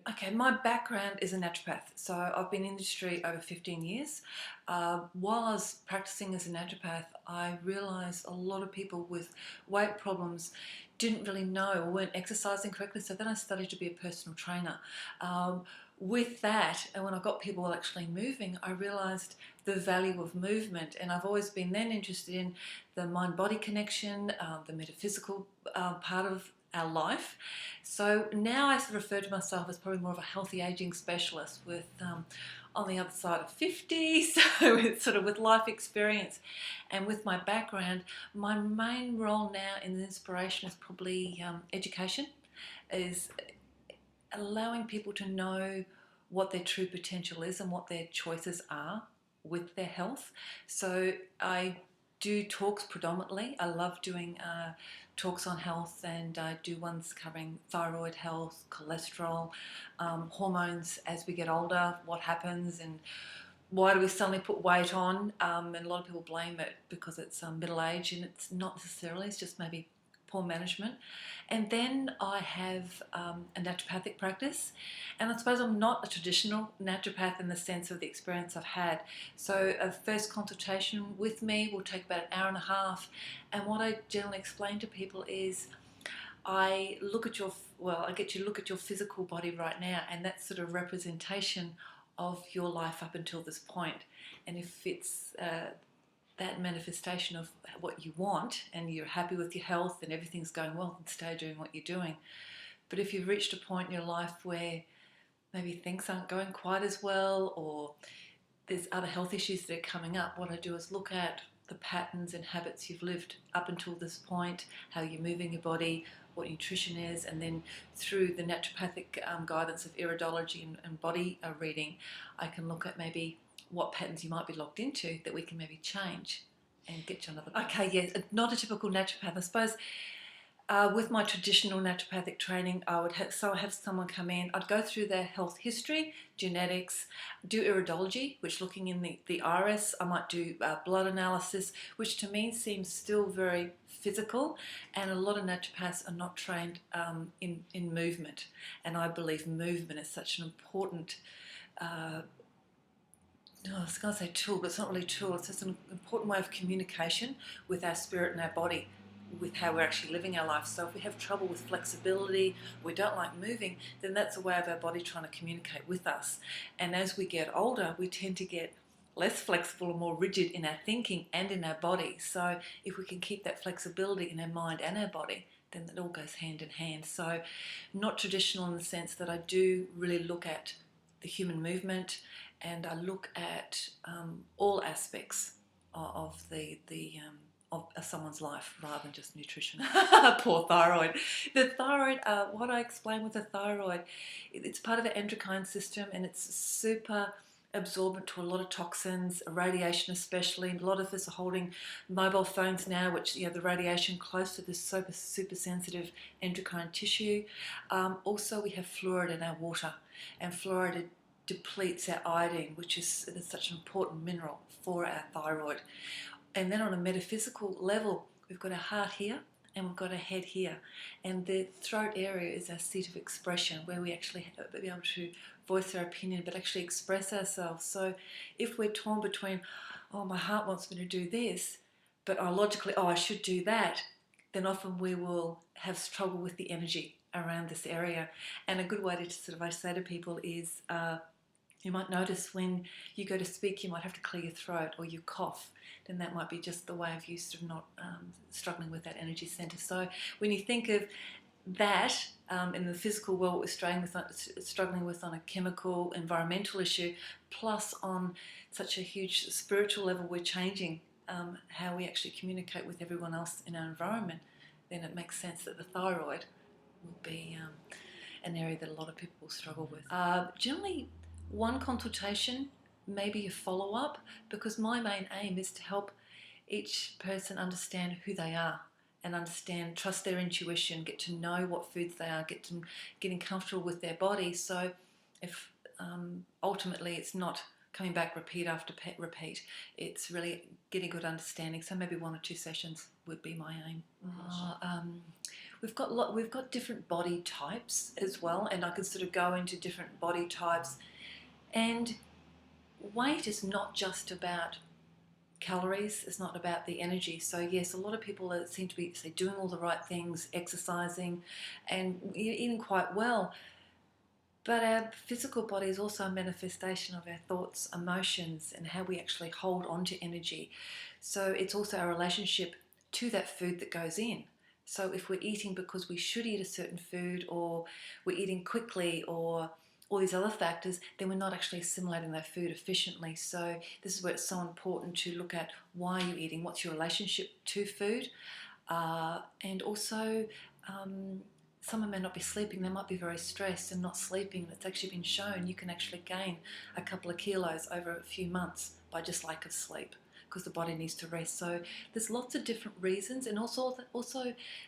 Okay, my background is a naturopath. So I've been in the industry over 15 years. While I was practicing as a naturopath, I realised a lot of people with weight problems didn't really know or weren't exercising correctly. So then I studied to be a personal trainer. Um, with that, and when I got people actually moving, I realised the value of movement. And I've always been then interested in the mind-body connection, the metaphysical part of our life. So now I refer to myself as probably more of a healthy aging specialist with on the other side of 50, so it's sort of with life experience and with my background, my main role now in the inspiration is probably education, is allowing people to know what their true potential is and what their choices are with their health. So I do talks predominantly. I love doing talks on health, and I do ones covering thyroid health, cholesterol, hormones as we get older, what happens, and why do we suddenly put weight on? And a lot of people blame it because it's middle age, and it's not necessarily, it's just maybe poor management. And then I have a naturopathic practice, and I suppose I'm not a traditional naturopath in the sense of the experience I've had. So a first consultation with me will take about an hour and a half, and what I generally explain to people is I look at your, well, I get you to look at your physical body right now, and that's sort of representation of your life up until this point. And if it's that manifestation of what you want and you're happy with your health and everything's going well, then stay doing what you're doing. But if you've reached a point in your life where maybe things aren't going quite as well, or there's other health issues that are coming up, what I do is look at the patterns and habits you've lived up until this point, how you're moving your body, what nutrition is, and then through the naturopathic guidance of iridology and body reading, I can look at maybe what patterns you might be locked into that we can maybe change and get you another. Okay, yes, not a typical naturopath. I suppose with my traditional naturopathic training, I would have someone come in. I'd go through their health history, genetics, do iridology, which looking in the iris. I might do blood analysis, which to me seems still very physical. And a lot of naturopaths are not trained in movement. And I believe movement is such an important I was going to say tool, but it's not really a tool. It's just an important way of communication with our spirit and our body, with how we're actually living our life. So if we have trouble with flexibility, we don't like moving, then that's a way of our body trying to communicate with us. And as we get older, we tend to get less flexible and more rigid in our thinking and in our body. So if we can keep that flexibility in our mind and our body, then it all goes hand in hand. So not traditional in the sense that I do really look at the human movement, and I look at all aspects of of someone's life rather than just nutrition. Poor thyroid. The thyroid, what I explain with the thyroid, it's part of the endocrine system, and it's super absorbent to a lot of toxins, radiation especially. A lot of us are holding mobile phones now, which, you know, the radiation close to this super sensitive endocrine tissue. Also, we have fluoride in our water, and fluoride depletes our iodine, which is such an important mineral for our thyroid. And then on a metaphysical level, we've got our heart here and we've got our head here. And the throat area is our seat of expression, where we actually have to be able to voice our opinion but actually express ourselves. So if we're torn between, oh, my heart wants me to do this, but logically, oh, I should do that, then often we will have trouble with the energy around this area. And a good way to sort of, I say to people is, you might notice when you go to speak, you might have to clear your throat or you cough. Then that might be just the way of you sort of not struggling with that energy centre. So when you think of that in the physical world, what we're struggling with on a chemical, environmental issue, plus on such a huge spiritual level, we're changing how we actually communicate with everyone else in our environment, then it makes sense that the thyroid will be an area that a lot of people struggle with. Generally, one consultation, maybe a follow-up, because my main aim is to help each person understand who they are and understand, trust their intuition, get to know what foods they are, getting comfortable with their body. So if ultimately it's not coming back repeat after repeat, it's really getting good understanding. So maybe 1 or 2 sessions would be my aim. we've got different body types as well, and I can sort of go into different body types. And weight is not just about calories, it's not about the energy. So yes, a lot of people that seem to be, say, doing all the right things, exercising and eating quite well, but our physical body is also a manifestation of our thoughts, emotions, and how we actually hold on to energy. So it's also our relationship to that food that goes in. So if we're eating because we should eat a certain food, or we're eating quickly, or all these other factors, then we're not actually assimilating that food efficiently. So this is where it's so important to look at why you're eating, what's your relationship to food, and also someone may not be sleeping, they might be very stressed and not sleeping. It's actually been shown you can actually gain a couple of kilos over a few months by just lack of sleep, because the body needs to rest. So there's lots of different reasons, and also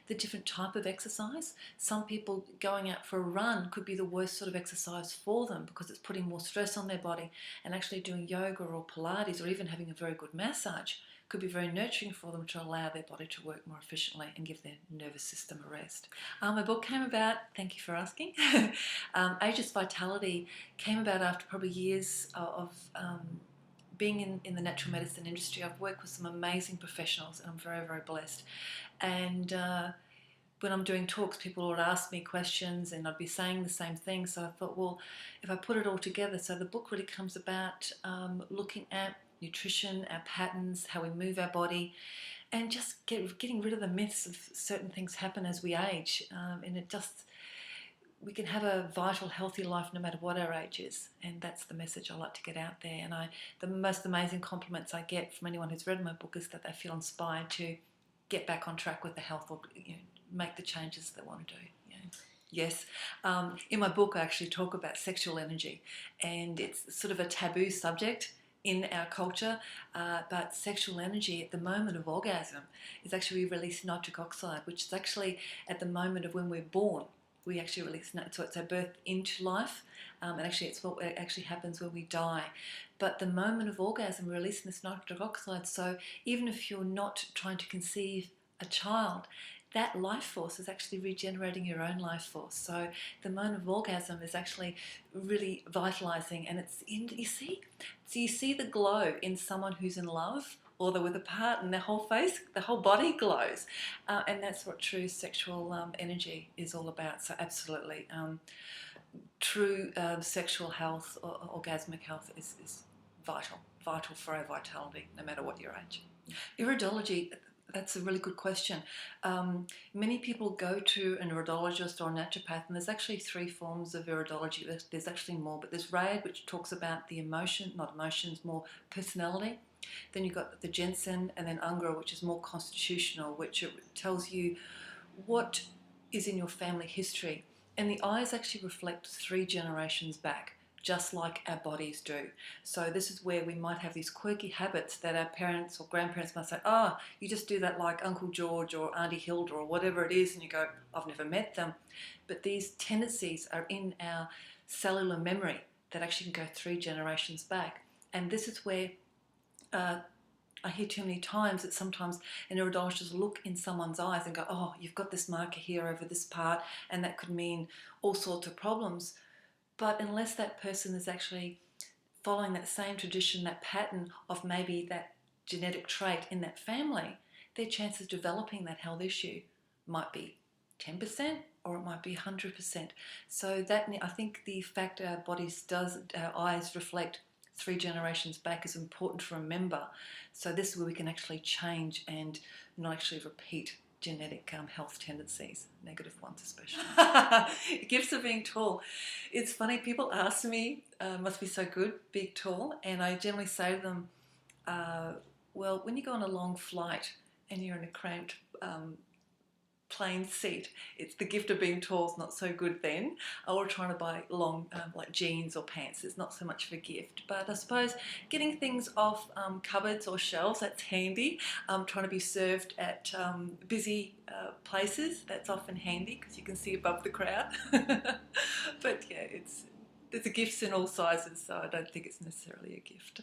the different type of exercise. Some people going out for a run could be the worst sort of exercise for them because it's putting more stress on their body, and actually doing yoga or Pilates or even having a very good massage could be very nurturing for them to allow their body to work more efficiently and give their nervous system a rest. My book came about, thank you for asking, Ageless Vitality came about after probably years of being in the natural medicine industry. I've worked with some amazing professionals and I'm very, very blessed. And when I'm doing talks, people would ask me questions and I'd be saying the same thing. So I thought, well, if I put it all together, so the book really comes about looking at nutrition, our patterns, how we move our body, and just getting rid of the myths of certain things happen as we age. And we can have a vital, healthy life no matter what our age is, and that's the message I like to get out there. And the most amazing compliments I get from anyone who's read my book is that they feel inspired to get back on track with the health, or make the changes they want to do. Yes, in my book I actually talk about sexual energy, and it's sort of a taboo subject in our culture, but sexual energy at the moment of orgasm is actually we release nitric oxide, which is actually at the moment of when we're born. We actually release, so it's our birth into life, and actually it's what actually happens when we die. But the moment of orgasm, we're releasing this nitric oxide, so even if you're not trying to conceive a child, that life force is actually regenerating your own life force. So the moment of orgasm is actually really vitalizing, and you see the glow in someone who's in love, or they're with a partner, and their whole face, the whole body glows, and that's what true sexual energy is all about. So absolutely, true sexual health or orgasmic health is vital for our vitality, no matter what your age. Iridology, that's a really good question. Many people go to an iridologist or a naturopath, and there's actually 3 forms of iridology. There's actually more, but there's Raid, which talks about the not emotions, more personality. Then you've got the Jensen, and then Ungra, which is more constitutional, which tells you what is in your family history. And the eyes actually reflect 3 generations back, just like our bodies do. So this is where we might have these quirky habits that our parents or grandparents might say, oh, you just do that like Uncle George or Auntie Hilda or whatever it is, and you go, I've never met them. But these tendencies are in our cellular memory that actually can go 3 generations back. And this is where I hear too many times that sometimes an iridologist will look in someone's eyes and go, oh, you've got this marker here over this part, and that could mean all sorts of problems. But unless that person is actually following that same tradition, that pattern of maybe that genetic trait in that family, their chance of developing that health issue might be 10% or it might be 100%. So that, I think the fact our eyes reflect 3 generations back is important to remember. So this is where we can actually change and not actually repeat genetic health tendencies, negative ones especially. Gifts of being tall. It's funny, people ask me, must be so good, big, tall, and I generally say to them, well, when you go on a long flight and you're in a cramped plane seat, it's the gift of being tall is not so good then. Or trying to buy long like jeans or pants is not so much of a gift. But I suppose getting things off cupboards or shelves, that's handy. Trying to be served at busy places, that's often handy because you can see above the crowd. But yeah, there's a gifts in all sizes, so I don't think it's necessarily a gift.